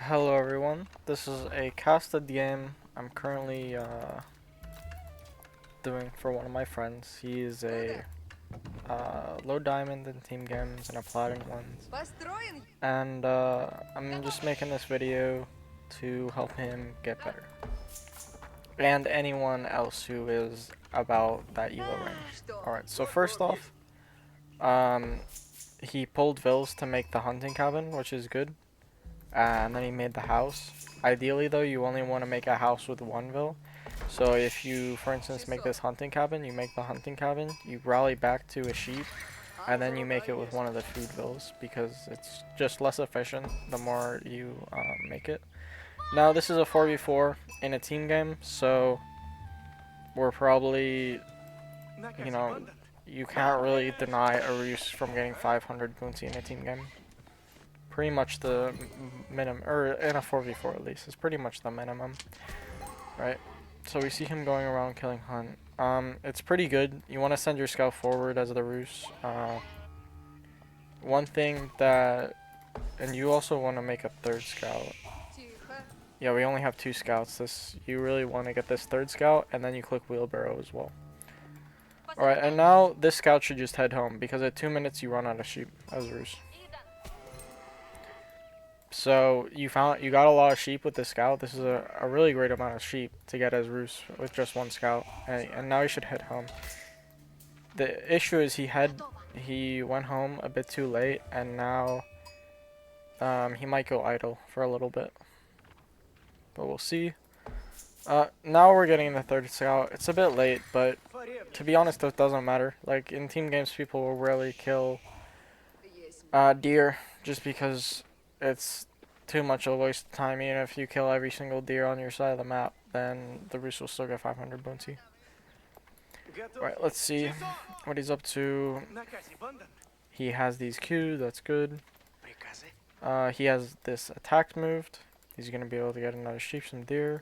Hello everyone, this is a casted game I'm currently doing for one of my friends. He is a low diamond in team games and a platinum ones. And I'm just making this video to help him get better. And anyone else who is about that elo range. Alright, so first off, he pulled Vills to make the hunting cabin, which is good. And then he made the house. Ideally though, you only want to make a house with one vill. So if you, for instance, make this hunting cabin, you make the hunting cabin, you rally back to a sheep, and then you make it with one of the food vills, because it's just less efficient the more you make it. Now this is a 4v4 in a team game, so we're probably, you can't really deny a roost from getting 500 bounty in a team game. Pretty much the minimum, or in a 4v4 at least, is pretty much the minimum, right? So we see him going around killing hunt. It's pretty good. You want to send your scout forward as the roost. One thing that, and you also want to make a third scout. Yeah, we only have 2 scouts. You really want to get this third scout, and then you click wheelbarrow as well. Alright, and now this scout should just head home, because at 2 minutes you run out of sheep as roost. So you got a lot of sheep with this scout. This is a really great amount of sheep to get as roost with just 1 scout, and now he should head home. The issue is he went home a bit too late, and now he might go idle for a little bit, but we'll see. Now we're getting the third scout. It's a bit late, but to be honest, it doesn't matter. Like in team games, people will rarely kill deer just because it's too much of a waste of time. Even if you kill every single deer on your side of the map, then the roost will still get 500 bounty. Right, let's see what he's up to. He has these Qs, that's good. He has this attack moved. He's gonna be able to get another sheep, some deer.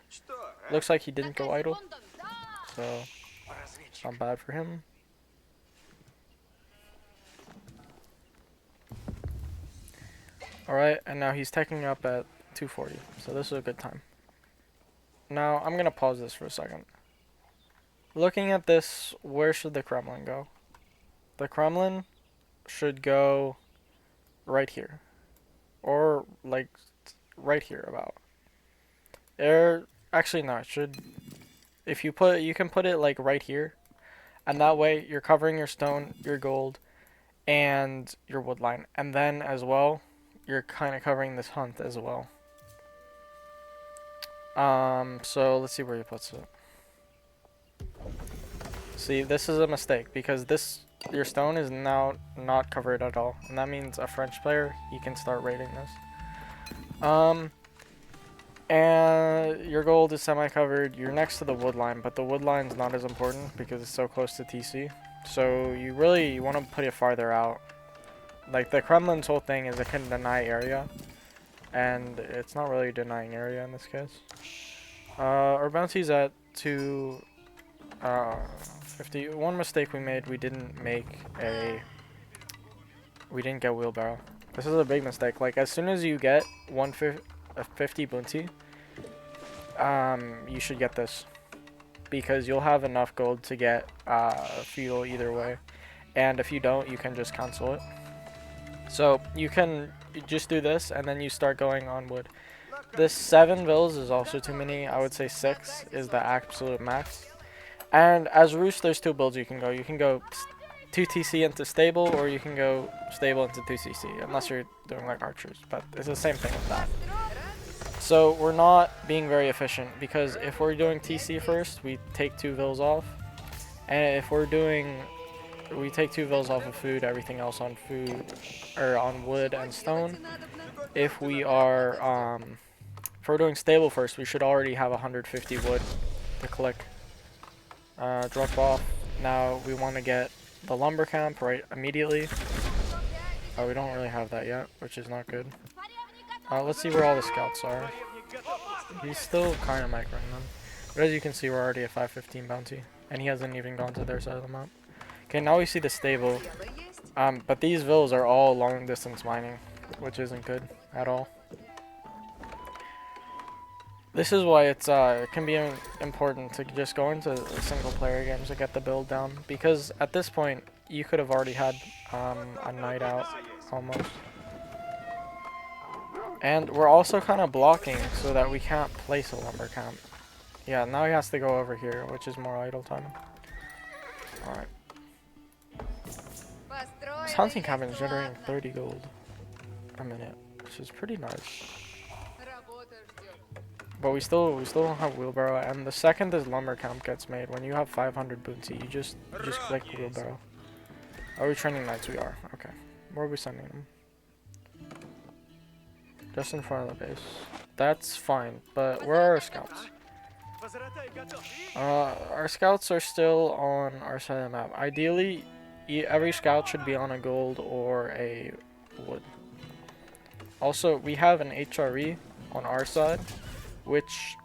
Looks like he didn't go idle, so not bad for him. Alright, and now he's taking up at 240, so this is a good time. Now, I'm going to pause this for a second. Looking at this, where should the Kremlin go? The Kremlin should go right here. Or, like, right here about. Actually, no, it should... If you can put it, like, right here. And that way, you're covering your stone, your gold, and your wood line. And then, as well, you're kind of covering this hunt as well. So let's see where he puts it. See, this is a mistake because your stone is now not covered at all, and that means a French player, he can start raiding this. And your gold is semi-covered. You're next to the wood line, but the wood line's not as important because it's so close to TC. So you want to put it farther out. Like the Kremlin's whole thing is it can deny area, and it's not really denying area in this case. Our bounty's at 250. One mistake we made, we didn't get wheelbarrow. This is a big mistake. Like as soon as you get 150 bounty, you should get this, because you'll have enough gold to get fuel either way, and if you don't, you can just cancel it. So you can just do this, and then you start going on wood. This 7 vills is also too many. I would say 6 is the absolute max. And as roost, there's 2 builds you can go. You can go 2 TC into stable, or you can go stable into 2 CC, unless you're doing like archers. But it's the same thing with that. So we're not being very efficient, because if we're doing TC first, we take 2 vills off. And if we take 2 vills off of food, everything else on food, or on wood and stone. If we're doing stable first, we should already have 150 wood to click. Drop off. Now we want to get the lumber camp right immediately. We don't really have that yet, which is not good. Let's see where all the scouts are. He's still kind of microing them. But as you can see, we're already at 515 bounty, and he hasn't even gone to their side of the map. Okay, now we see the stable. But these vills are all long distance mining, which isn't good at all. This is why it can be important to just go into single player games to get the build down, because at this point you could have already had a night out almost. And we're also kind of blocking so that we can't place a lumber camp. Yeah, now he has to go over here, which is more idle time. Alright. This hunting cabin is generating 30 gold a minute, which is pretty nice. But we still don't have wheelbarrow, and the second this lumber camp gets made, when you have 500 bounty, you just click wheelbarrow. Are we training knights? We are. Okay. Where are we sending them? Just in front of the base. That's fine, but where are our scouts? Our scouts are still on our side of the map. Ideally, every scout should be on a gold or a wood. Also, we have an HRE on our side, which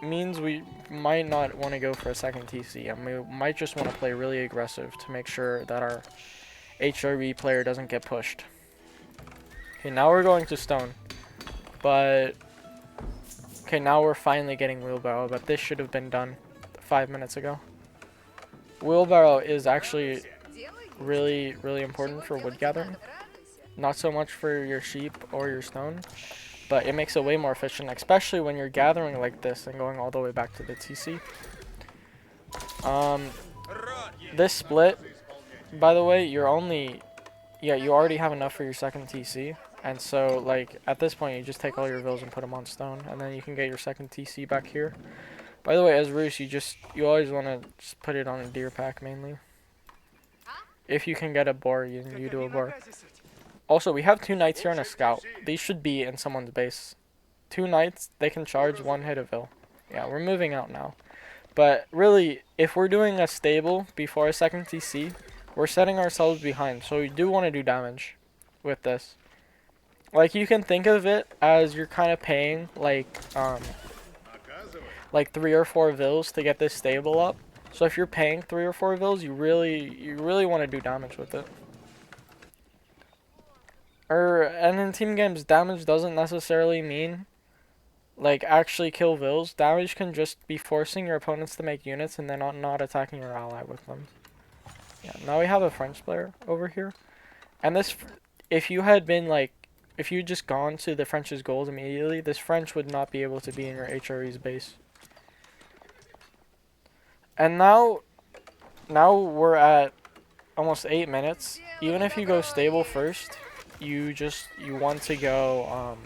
means we might not want to go for a second TC, and we might just want to play really aggressive to make sure that our HRE player doesn't get pushed. Okay, now we're going to stone, but okay, now we're finally getting wheelbarrow, but this should have been done 5 minutes ago. Wheelbarrow is actually really important for wood gathering, not so much for your sheep or your stone, but it makes it way more efficient, especially when you're gathering like this and going all the way back to the TC. This split, by the way, you already have enough for your second TC, and so like at this point you just take all your vills and put them on stone, and then you can get your second TC back here. By the way, as Roos, you always want to just put it on a deer pack mainly. If you can get a boar, you do a boar. Also, we have 2 knights here and a scout. These should be in someone's base. 2 knights, they can charge 1 hit of Vil. Yeah, we're moving out now. But really, if we're doing a stable before a second TC, we're setting ourselves behind. So we do want to do damage with this. Like, you can think of it as you're kind of paying like 3 or 4 Vils to get this stable up. So if you're paying 3 or 4 Vils, you really want to do damage with it. And in team games, damage doesn't necessarily mean like actually kill Vils. Damage can just be forcing your opponents to make units and then not attacking your ally with them. Yeah, now we have a French player over here. And this, if you just gone to the French's gold immediately, this French would not be able to be in your HRE's base. And now we're at almost 8 minutes. Even if you go stable first, you want to go,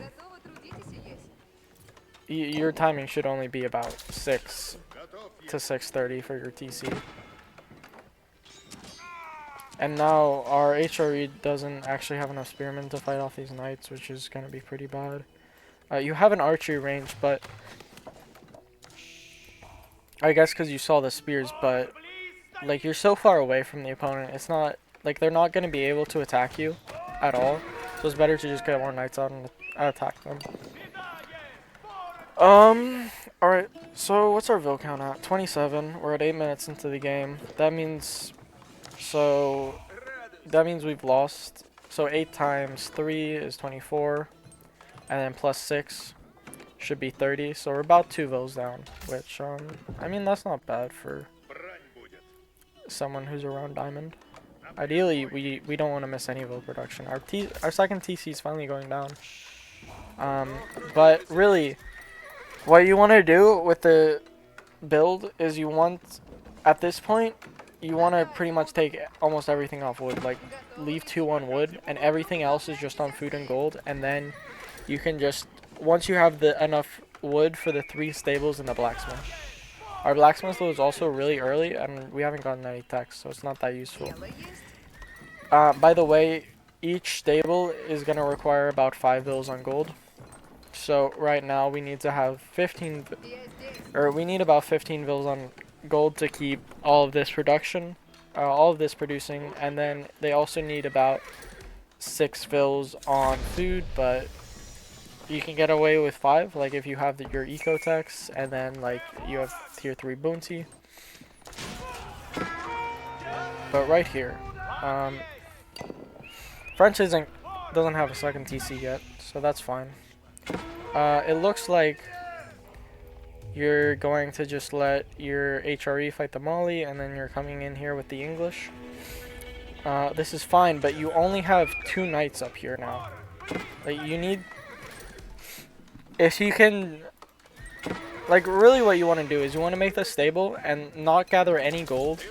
your timing should only be about 6 to 6:30 for your TC. And now our HRE doesn't actually have enough spearmen to fight off these knights, which is going to be pretty bad. You have an archery range, but I guess because you saw the spears, but like you're so far away from the opponent, it's not like they're not going to be able to attack you at all. So it's better to just get more knights out and attack them. Alright, so what's our Vil count at? 27. We're at 8 minutes into the game. That means we've lost. So 8 times 3 is 24. And then plus 6 should be 30. So we're about 2 Vils down. Which, I mean, that's not bad for someone who's around Diamond. Ideally, we don't want to miss any Vil production. Our second TC is finally going down. But really, what you want to do with the build is at this point, you want to pretty much take almost everything off wood. Like, leave 2 on wood, and everything else is just on food and gold. And then you can just, once you have enough wood for the 3 stables and the blacksmith. Our blacksmith was also really early, and we haven't gotten any techs, so it's not that useful. By the way, each stable is going to require about 5 Vils on gold. So right now we need to have we need about 15 Vils on gold to keep all of this production, all of this producing, and then they also need about 6 Vils on food, but you can get away with 5, like if you have your eco techs, and then like you have tier 3 bounty. But right here, French doesn't have a second TC yet, so that's fine. It looks like you're going to just let your HRE fight the Mali, and then you're coming in here with the English. This is fine, but you only have 2 knights up here now. Like, you need... If you can... Like, really what you want to do is you want to make this stable and not gather any gold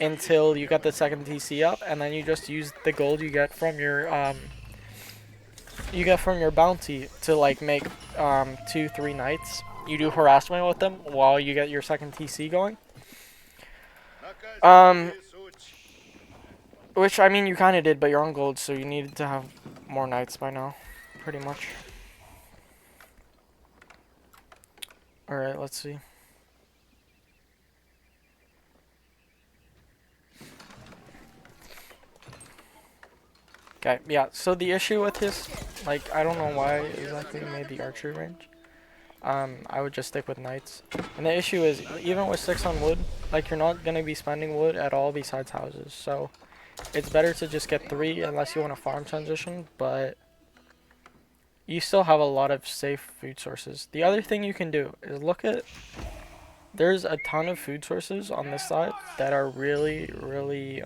until you get the second TC up, and then you just use the gold you get from your bounty to like make 2-3 knights. You do harassment with them while you get your second TC going. Which I mean you kind of did, but you're on gold, so you needed to have more knights by now, pretty much. All right, let's see. Okay, yeah, so the issue with this, like, I don't know why exactly you made the archery range. I would just stick with knights. And the issue is, even with 6 on wood, like, you're not going to be spending wood at all besides houses. So, it's better to just get 3 unless you want to farm transition, but you still have a lot of safe food sources. The other thing you can do is look at, there's a ton of food sources on this side that are really, really,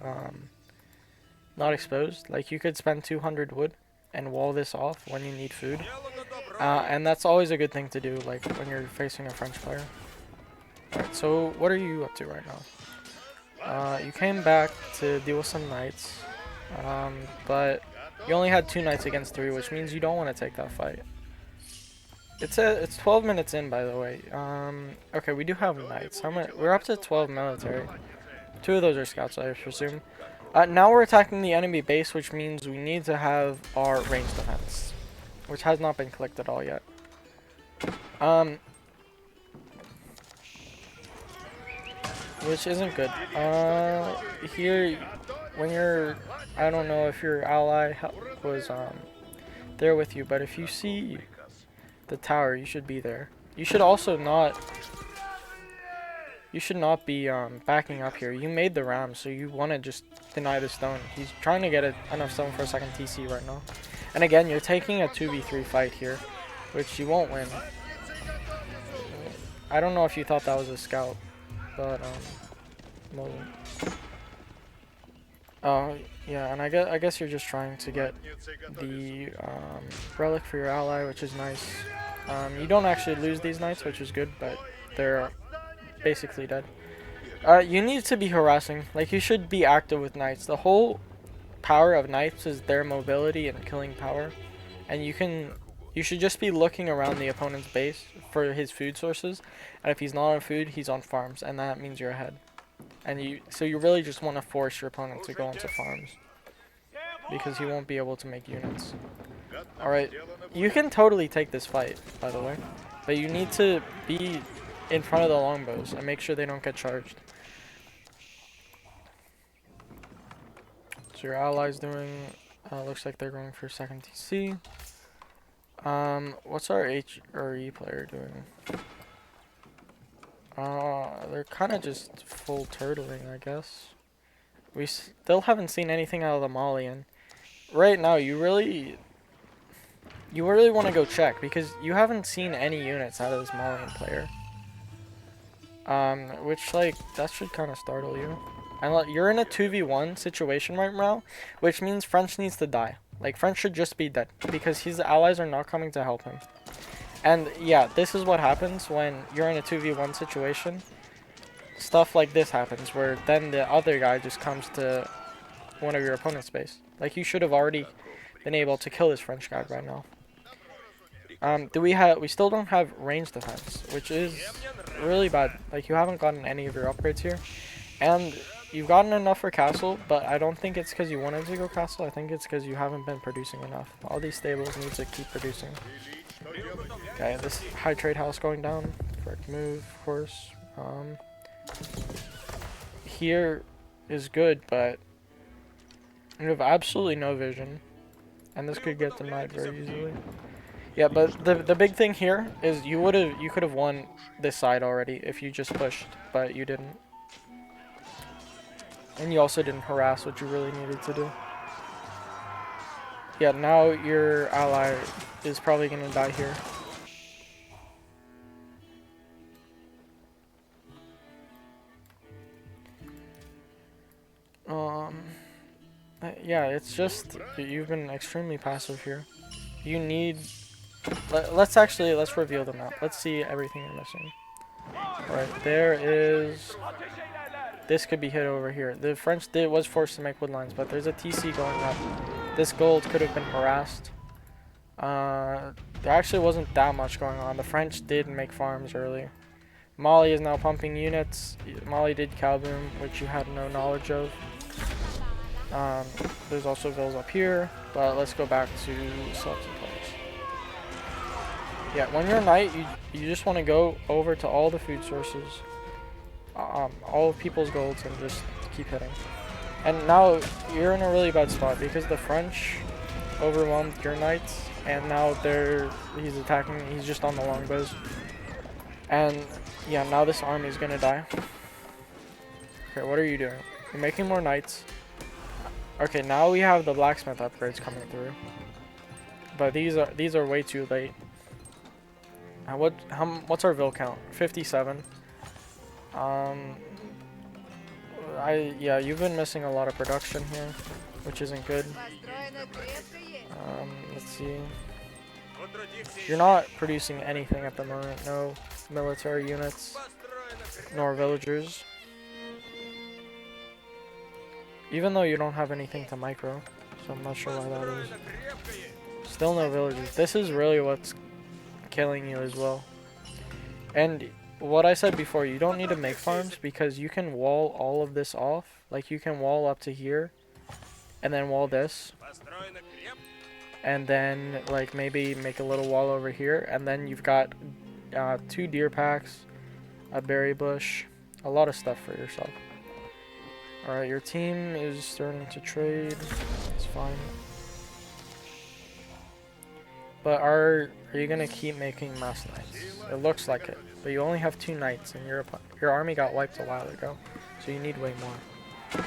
not exposed. Like, you could spend 200 wood and wall this off when you need food. And that's always a good thing to do, like, when you're facing a French player. Alright, so what are you up to right now? You came back to deal with some knights. But you only had 2 knights against 3, which means you don't want to take that fight. It's 12 minutes in, by the way. Okay, we do have knights. How many? We're up to 12 military. 2 of those are scouts, I presume. Now we're attacking the enemy base, which means we need to have our range defense, which has not been clicked at all yet. Which isn't good. Here, when you're, I don't know if your ally was there with you, but if you see the tower, you should be there. You should also not. You should not be backing up here. You made the ram, so you want to just deny the stone. He's trying to get enough stone for a second TC right now. And again, you're taking a 2v3 fight here, which you won't win. I don't know if you thought that was a scout, but wasn't. Oh yeah, and I guess you're just trying to get the relic for your ally, which is nice. You don't actually lose these knights, which is good, but they're basically dead. You need to be harassing. Like, you should be active with knights. The whole power of knights is their mobility and killing power, and you should just be looking around the opponent's base for his food sources, and if he's not on food, he's on farms, and that means you're ahead. And so you really just want to force your opponent to go into farms, because he won't be able to make units. Alright, you can totally take this fight, by the way, but you need to be in front of the longbows and make sure they don't get charged. So your allies doing, looks like they're going for second TC. What's our HRE player doing? They're kind of just full turtling, I guess. We still haven't seen anything out of the Mali, and right now you really want to go check, because you haven't seen any units out of this Malian player. Which, like, that should kind of startle you. And you're in a 2v1 situation right now, which means French needs to die. Like, French should just be dead, because his allies are not coming to help him. And yeah, this is what happens when you're in a 2v1 situation. Stuff like this happens, where then the other guy just comes to one of your opponent's base. Like, you should have already been able to kill this French guy right now. We still don't have range defense, which is really bad. Like, you haven't gotten any of your upgrades here, and you've gotten enough for castle, but I don't think it's because you wanted to go castle. I think it's because you haven't been producing enough. All these stables need to keep producing. Okay, this high trade house going down. Correct move, of course. Here is good, but you have absolutely no vision, and this could get denied very easily. Yeah, but the big thing here is you could have won this side already if you just pushed, but you didn't. And you also didn't harass, what you really needed to do. Yeah, now your ally is probably gonna die here. Yeah, it's just you've been extremely passive here. You need. Let's reveal the map. Let's see everything you're missing. Alright, there is. This could be hit over here. The French was forced to make wood lines, but there's a TC going up. This gold could have been harassed. There actually wasn't that much going on. The French did make farms early. Mali is now pumping units. Mali did Calboom, which you had no knowledge of. There's also vills up here, but let's go back to selecting players. Yeah, when you're a knight, you just want to go over to all the food sources, all of people's golds, and just keep hitting. And now you're in a really bad spot because the French overwhelmed your knights, and now he's attacking. He's just on the longbows, and yeah, now this army is gonna die. Okay, what are you doing? You're making more knights. Okay, now we have the blacksmith upgrades coming through, but these are way too late. What's our vill count? 57. Yeah, you've been missing a lot of production here, which isn't good. Let's see. You're not producing anything at the moment. No military units, nor villagers. Even though you don't have anything to micro, so I'm not sure why that is. Still no villagers. This is really what's killing you as well. And what I said before, you don't need to make farms because you can wall all of this off. Like you can wall up to here, and then wall this. And then like maybe make a little wall over here, and then you've got 2 deer packs, a berry bush, a lot of stuff for yourself. Alright, your team is starting to trade. It's fine. But are you gonna keep making mass knights? It looks like it, but you only have 2 knights, and your army got wiped a while ago, so you need way more.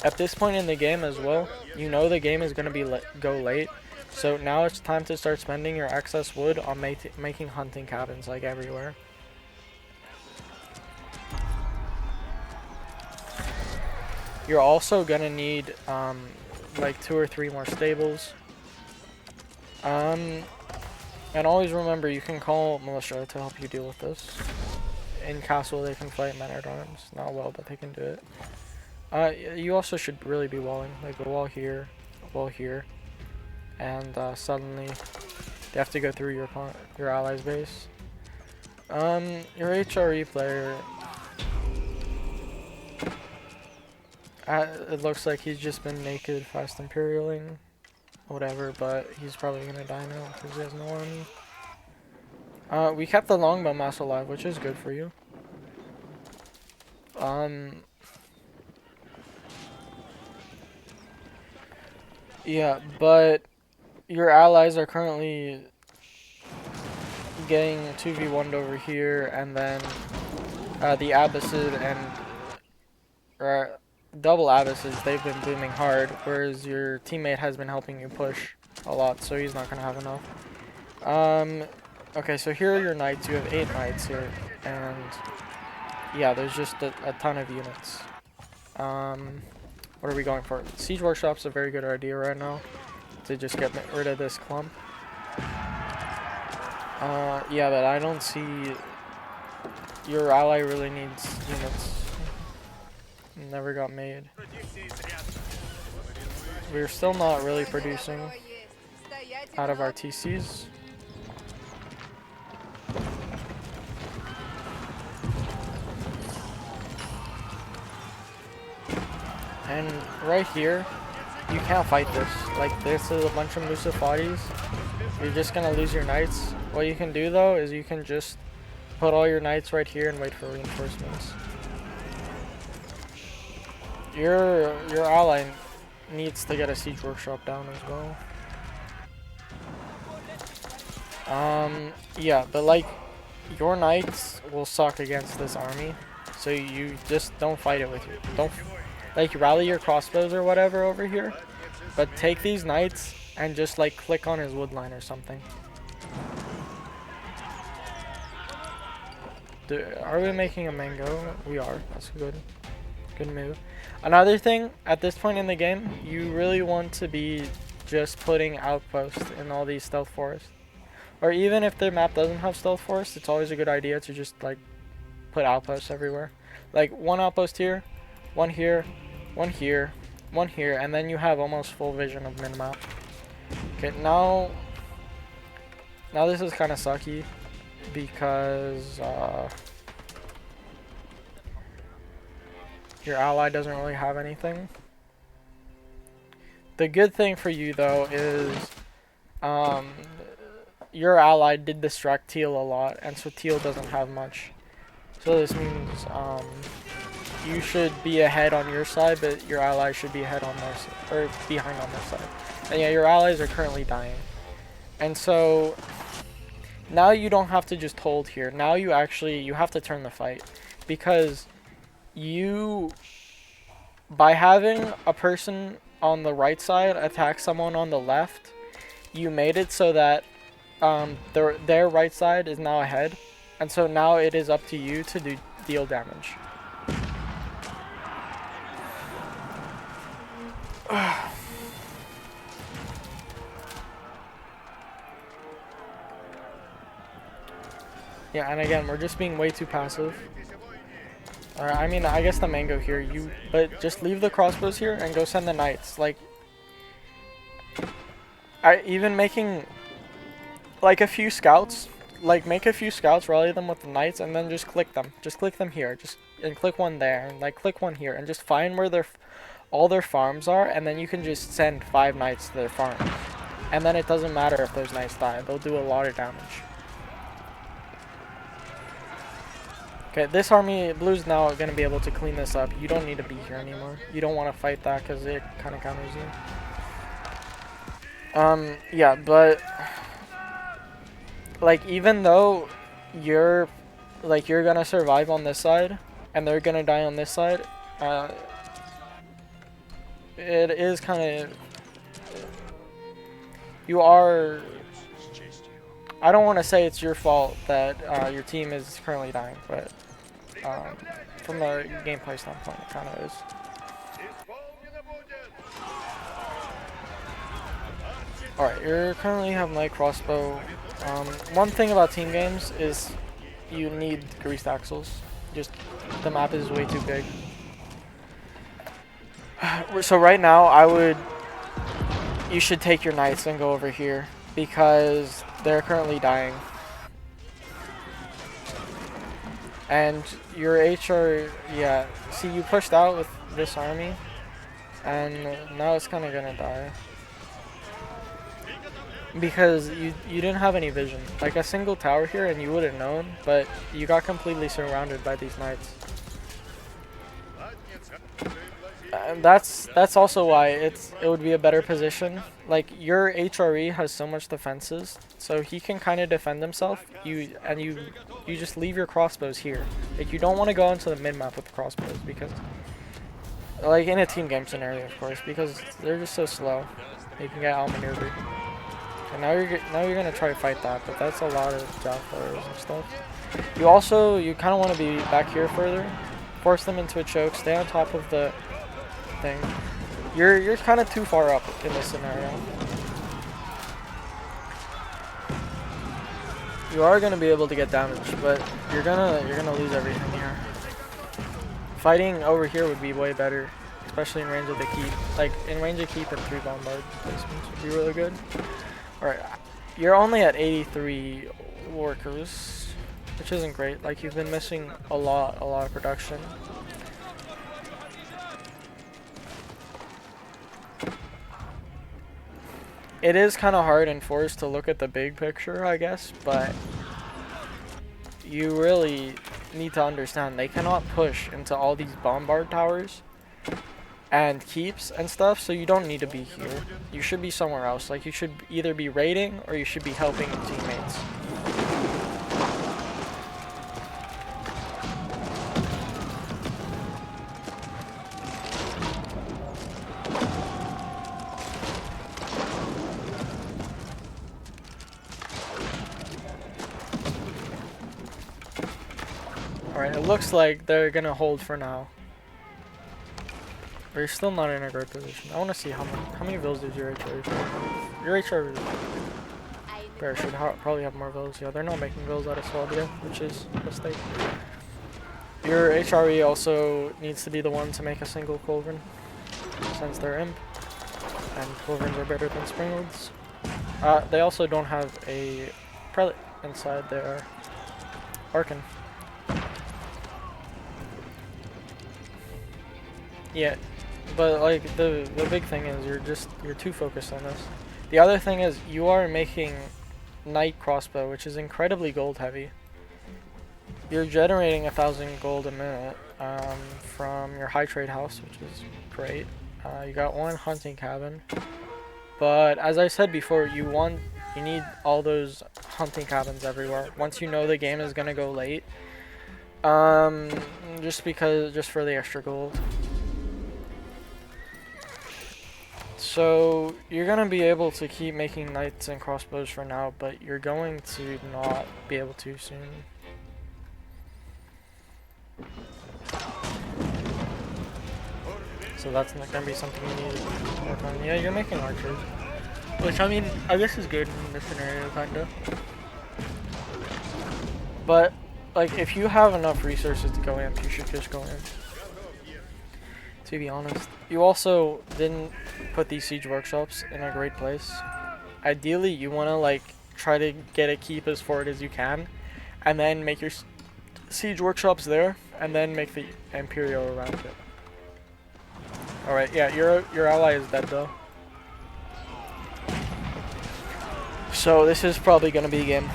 At this point in the game as well, you know the game is gonna be go late, so now it's time to start spending your excess wood on making hunting cabins like everywhere. You're also gonna need like 2 or 3 more stables. And always remember, you can call militia to help you deal with this. In castle, they can fight men-at-arms. Not well, but they can do it. You also should really be walling, like a wall here, and suddenly they have to go through your ally's base. Your HRE player. It looks like he's just been naked fast imperialing, whatever, but he's probably gonna die now because he has no army. We kept the longbow mass alive, which is good for you. Yeah, but your allies are currently getting 2v1'd over here, and then the Abbasid and double Abbasses, they've been booming hard, whereas your teammate has been helping you push a lot, so he's not gonna have enough. Okay, so here are your knights. You have 8 knights here, and yeah, there's just a ton of units. What are we going for? Siege Workshop's a very good idea right now to just get rid of this clump. Yeah, but I don't see your ally really needs units. Never got made. We're still not really producing out of our TCs. And right here, you can't fight this. Like, this is a bunch of Musafatis. You're just gonna lose your knights. What you can do though is you can just put all your knights right here and wait for reinforcements. Your ally needs to get a siege workshop down as well. Yeah, but like, your knights will suck against this army, so you just don't fight it with you. Don't like rally your crossbows or whatever over here, but take these knights and just like click on his woodline or something. Are we making a mango? We are. That's good. Good move. Another thing, at this point in the game, you really want to be just putting outposts in all these stealth forests. Or even if the map doesn't have stealth forests, it's always a good idea to just like put outposts everywhere. Like one outpost here, one here, one here, one here, and then you have almost full vision of minimap. Okay, now this is kind of sucky because your ally doesn't really have anything. The good thing for you though is your ally did distract Teal a lot, and so Teal doesn't have much. So this means you should be ahead on your side, but your ally should be ahead on their side, or behind on their side. And yeah, your allies are currently dying. And so now you don't have to just hold here. Now you have to turn the fight, because by having a person on the right side attack someone on the left, you made it so that their right side is now ahead, and so now it is up to you to deal damage. Yeah, and again, we're just being way too passive. Alright, I mean, I guess the mango here, but just leave the crossbows here and go send the knights. Like, even making, like, a few scouts, like, make a few scouts, rally them with the knights, and then just click them. Just click them here, and click one there, and, like, click one here, and just find where all their farms are, and then you can just send 5 knights to their farm. And then it doesn't matter if those knights die, they'll do a lot of damage. Okay, this army, blue's now going to be able to clean this up. You don't need to be here anymore. You don't want to fight that because it kind of counters you. Yeah, but like, even though you're going to survive on this side and they're going to die on this side, it is kind of, I don't want to say it's your fault that your team is currently dying, but from a gameplay standpoint, it kind of is. Alright, you currently have light crossbow. One thing about team games is you need greased axles. Just, the map is way too big. So right now, you should take your knights and go over here, because they're currently dying. And your HR, yeah, see, you pushed out with this army, and now it's kind of gonna die. Because you didn't have any vision. Like, a single tower here and you would have known, but you got completely surrounded by these knights. And that's also why it would be a better position. Like, your HRE has so much defenses, so he can kind of defend himself. You just leave your crossbows here. Like, you don't want to go into the mid map with the crossbows, because, like, in a team game scenario, of course, because they're just so slow. You can get outmaneuvered. And now you're gonna try to fight that, but that's a lot of job fires and stuff. You kind of want to be back here further, force them into a choke, stay on top of the thing. You're kind of too far up in this scenario. You are gonna be able to get damage, but you're gonna lose everything here. Fighting over here would be way better, especially in range of the keep. Like, in range of keep and 3 bombard placements would be really good. Alright, you're only at 83 workers, which isn't great. Like, you've been missing a lot of production. It is kind of hard in Force to look at the big picture, I guess, but you really need to understand they cannot push into all these bombard towers and keeps and stuff, so you don't need to be here. You should be somewhere else. Like, you should either be raiding or you should be helping teammates. Alright, it looks like they're gonna hold for now. But you're still not in a great position. I want to see how many vills does your HRE have? Your HRE bear should probably have more vills. Yeah, they're not making vills out of Swabia, which is a mistake. Your HRE also needs to be the one to make a single Culverin, since they're imp, and Culverins are better than Springlords. They also don't have a prelate inside their Arcan. Yeah, but like the big thing is you're too focused on this. The other thing is you are making Knight crossbow, which is incredibly gold heavy. You're generating 1,000 gold a minute from your high trade house, which is great. You got one hunting cabin, but as I said before, you need all those hunting cabins everywhere. Once you know the game is gonna go late, just for the extra gold. So you're gonna be able to keep making knights and crossbows for now, but you're going to not be able to soon. So that's not gonna be something you need to work on. Yeah, you're making archers, which I mean, I guess is good in this scenario, kinda. But like, if you have enough resources to go imp, you should just go imp. To be honest, you also didn't put these siege workshops in a great place. Ideally, you want to like try to get a keep as forward as you can, and then make your siege workshops there, and then make the Imperial around it. All right, yeah, your ally is dead though. So this is probably gonna be a game.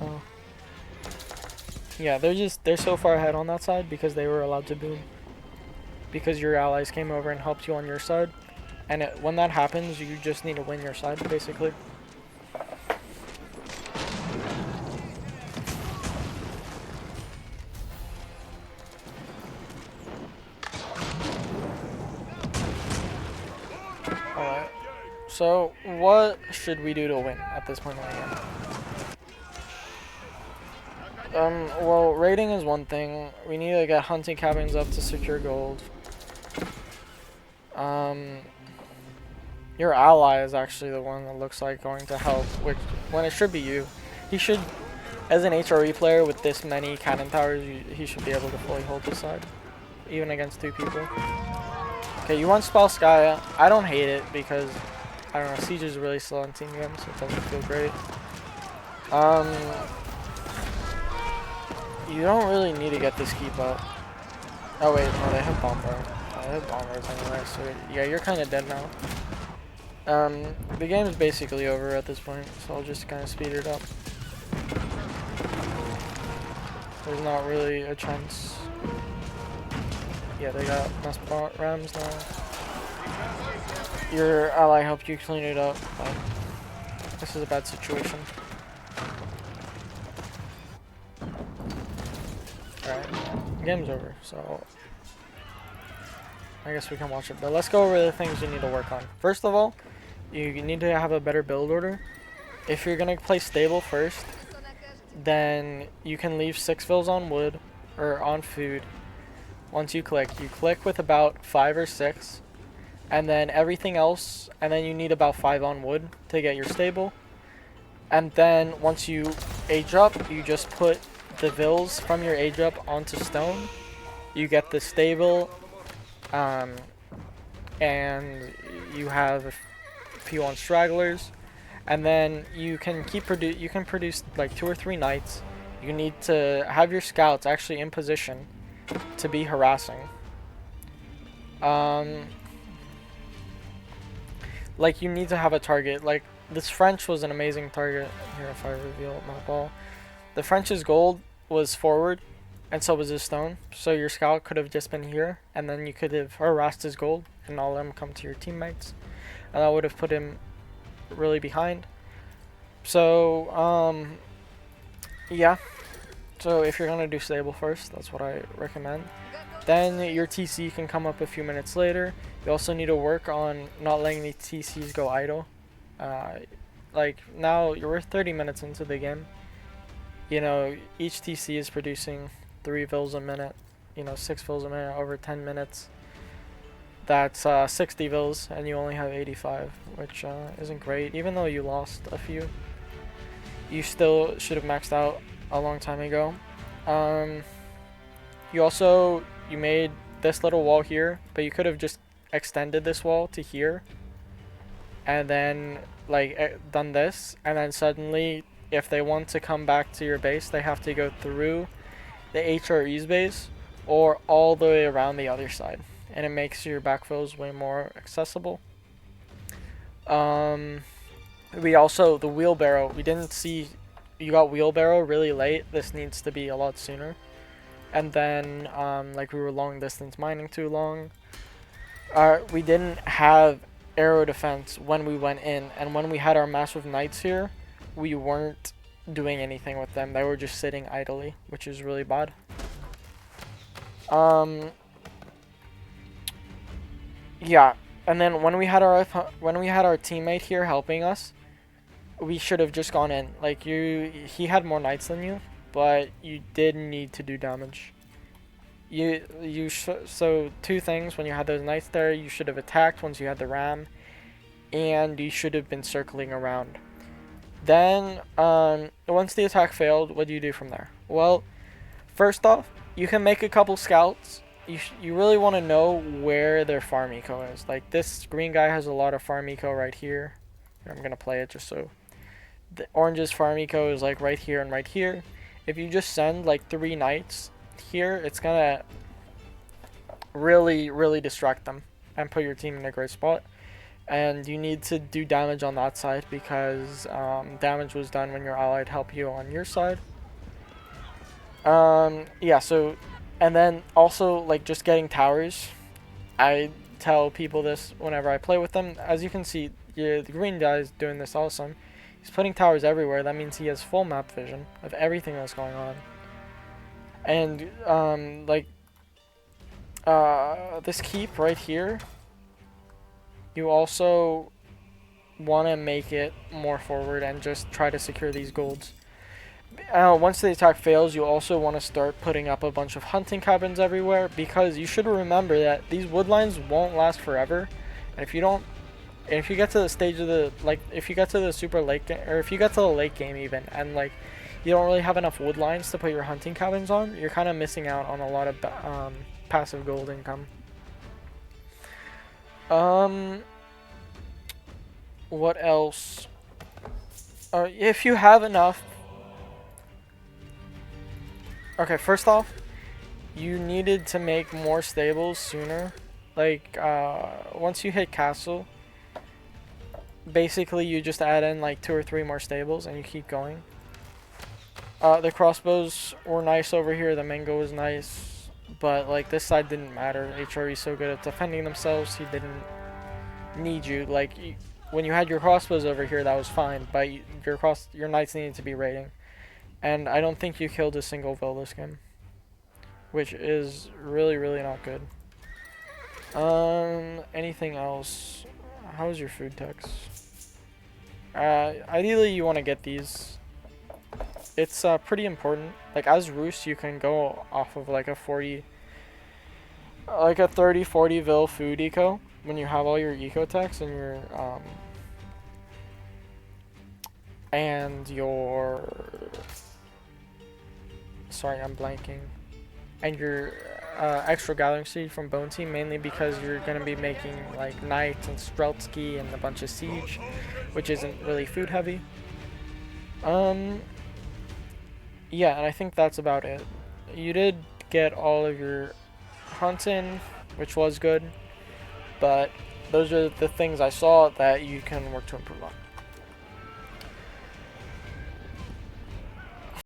Oh. Yeah, they're so far ahead on that side because they were allowed to boom. Because your allies came over and helped you on your side. And when that happens, you just need to win your side, basically. Alright. So, what should we do to win at this point in the game? Well, raiding is one thing. We need to get hunting cabins up to secure gold. Your ally is actually the one that looks like going to help, which, when it should be you. He should, as an HRE player with this many cannon towers, he should be able to fully hold this side, even against two people. Okay, you want Spell Sky. I don't hate it because, I don't know, Siege is really slow on team games, so it doesn't feel great. You don't really need to get this keep up. Oh wait, no, they have bomber. They have bombers anyway, so yeah, you're kind of dead now. The game is basically over at this point, so I'll just kind of speed it up. There's not really a chance. Yeah, they got mass rams now. Your ally helped you clean it up, but this is a bad situation. Alright, game's over, so I guess we can watch it. But let's go over the things you need to work on. First of all, you need to have a better build order. If you're gonna play stable first, then you can leave 6 fills on wood or on food. Once you click with about 5 or 6, and then everything else, and then you need about 5 on wood to get your stable. And then once you age up, you just put the vills from your age up onto stone. You get the stable, and you have a few on stragglers, and then you can produce like 2 or 3 knights. You need to have your scouts actually in position to be harassing. Like, you need to have a target. Like, this French was an amazing target. Here, if I reveal my ball, the French's gold was forward, and so was his stone. So your scout could have just been here, and then you could have harassed his gold and all them come to your teammates, and that would have put him really behind. So yeah, so if you're gonna do stable first, that's what I recommend. Then your TC can come up a few minutes later. You also need to work on not letting the TCs go idle. like now we're 30 minutes into the game. You know, each TC is producing 3 vills a minute. You know, 6 vills a minute over 10 minutes. That's 60 vills, and you only have 85, which isn't great. Even though you lost a few, you still should have maxed out a long time ago. You made this little wall here, but you could have just extended this wall to here, and then like done this, and then suddenly, if they want to come back to your base, they have to go through the HRE's base or all the way around the other side, and it makes your backfills way more accessible. We also, the wheelbarrow, we didn't see, you got wheelbarrow really late. This needs to be a lot sooner. And then, like we were long distance mining too long. We didn't have arrow defense when we went in, and when we had our massive knights here, we weren't doing anything with them. They were just sitting idly, which is really bad. Yeah, and then when we had our teammate here helping us, we should have just gone in. Like he had more knights than you, but you did need to do damage. So 2 things: when you had those knights there, you should have attacked once you had the ram, and you should have been circling around. Then once the attack failed, what do you do from there? Well, first off, you can make a couple scouts. You really want to know where their farm eco is. Like this green guy has a lot of farm eco right here. I'm gonna play it just so. The orange's farm eco is like right here and right here. If you just send like 3 knights here, it's gonna really distract them and put your team in a great spot. And you need to do damage on that side, because damage was done when your allied helped you on your side. Yeah, so, and then also like just getting towers. I tell people this whenever I play with them. As you can see, the green guy is doing this awesome. He's putting towers everywhere. That means he has full map vision of everything that's going on. And this keep right here, you also want to make it more forward and just try to secure these golds. Once the attack fails, you also want to start putting up a bunch of hunting cabins everywhere, because you should remember that these wood lines won't last forever. And if you get to the stage of the, if you get to the super late game, or if you get to the late game even, and like you don't really have enough wood lines to put your hunting cabins on, you're kind of missing out on a lot of passive gold income. What else? If you have enough. Okay, first off, you needed to make more stables sooner. Like, once you hit castle, basically you just add in like 2 or 3 more stables and you keep going. The crossbows were nice over here, the mango was nice, but like this side didn't matter. HRE's so good at defending themselves, he didn't need you. Like, when you had your crossbows over here, that was fine, but your knights needed to be raiding. And I don't think you killed a single vill this game, which is really not good. Anything else? How's your food text? Ideally you want to get these. It's pretty important. Like as Roos, you can go off of like a 30-40 vill food eco when you have all your eco techs and your sorry, I'm blanking. And your extra gathering seed from Bone Team, mainly because you're going to be making like Knight and Streltsky and a bunch of Siege, which isn't really food heavy. Yeah, and I think that's about it. You did get all of your hunts in, which was good, but those are the things I saw that you can work to improve on.